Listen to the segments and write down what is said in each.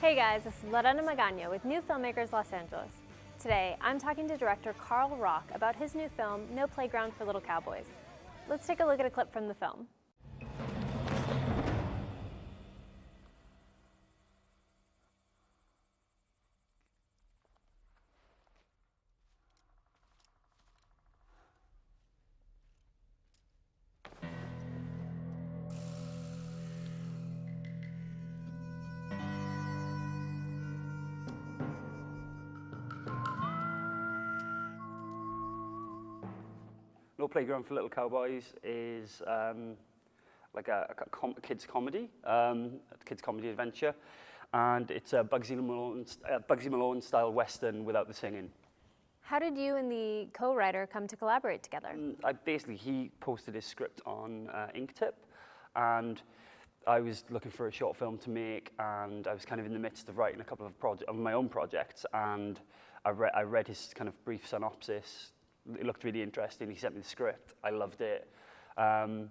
Hey guys, this is Lorena Magana with New Filmmakers Los Angeles. Today, I'm talking to director Carl Rock about his new film, No Playground for Little Cowboys. Let's take a look at a clip from the film. No Playground for Little Cowboys is like a kids comedy adventure, and it's a Bugsy Malone style western without the singing. How did you and the co-writer come to collaborate together? He posted his script on Inktip, and I was looking for a short film to make, and I was kind of in the midst of writing a couple of my own projects, and I read his kind of brief synopsis. It looked really interesting. He sent me the script. I loved it. And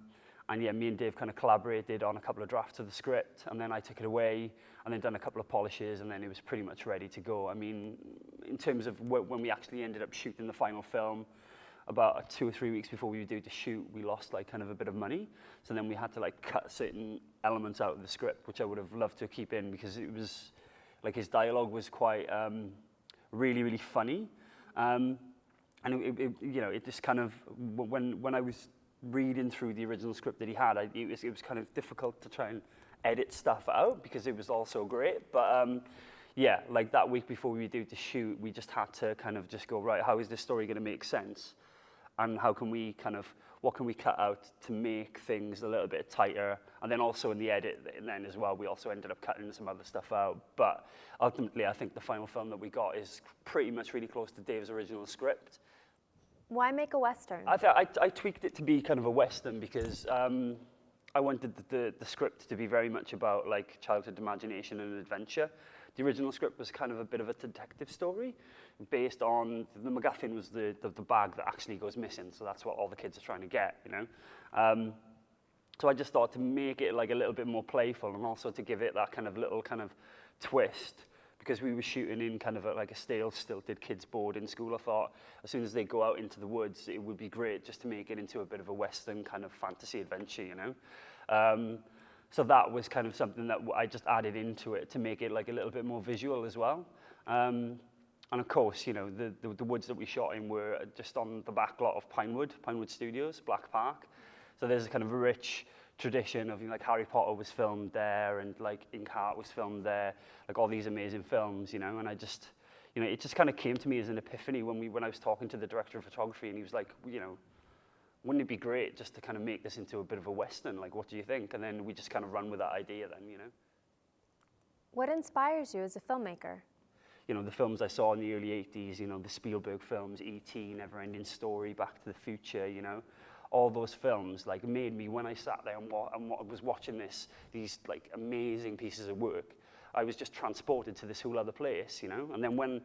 yeah, me and Dave kind of collaborated on a couple of drafts of the script, and then I took it away and then done a couple of polishes, and then it was pretty much ready to go. I mean, in terms of when we actually ended up shooting the final film, about 2 or 3 weeks before we were due to shoot, we lost like kind of a bit of money. So then we had to like cut certain elements out of the script, which I would have loved to keep in, because it was like his dialogue was quite really, really funny. And it just kind of, when I was reading through the original script that he had, it was kind of difficult to try and edit stuff out because it was all so great. But yeah, like that week before we were due to shoot, we just had to kind of just go, right, how is this story going to make sense? And how can we what can we cut out to make things a little bit tighter? And then also in the edit, and then as well, we also ended up cutting some other stuff out. But ultimately, I think the final film that we got is pretty much really close to Dave's original script. Why make a Western? I tweaked it to be kind of a Western because I wanted the script to be very much about like childhood imagination and adventure. The original script was kind of a bit of a detective story based on, the MacGuffin was the bag that actually goes missing, so that's what all the kids are trying to get, you know? So I just thought to make it like a little bit more playful, and also to give it that kind of little kind of twist, because we were shooting in kind of like a stale, stilted kids' boarding school. I thought as soon as they go out into the woods, it would be great just to make it into a bit of a Western kind of fantasy adventure, you know? So that was kind of something that I just added into it to make it like a little bit more visual as well. And of course, you know, the woods that we shot in were just on the back lot of Pinewood Studios, Black Park. So there's a kind of a rich tradition of, you know, like Harry Potter was filmed there, and like Inkheart was filmed there, like all these amazing films, you know. And I just, you know, it just kind of came to me as an epiphany when I was talking to the director of photography, and he was like, you know, wouldn't it be great just to kind of make this into a bit of a Western? Like, what do you think? And then we just kind of run with that idea then, you know. What inspires you as a filmmaker? You know, the films I saw in the early 80s, you know, the Spielberg films, E.T., Never-Ending Story, Back to the Future, you know. All those films like made me, when I sat there and was watching these like amazing pieces of work, I was just transported to this whole other place, you know. And then when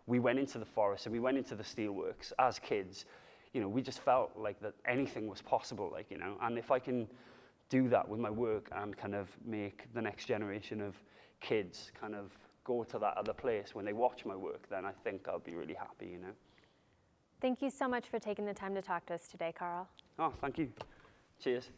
we went into the forest and we went into the steelworks as kids, you know, we just felt like that anything was possible, like, you know. And if I can do that with my work and kind of make the next generation of kids kind of go to that other place when they watch my work, then I think I'll be really happy, you know. Thank you so much for taking the time to talk to us today, Carl. Oh, thank you. Cheers.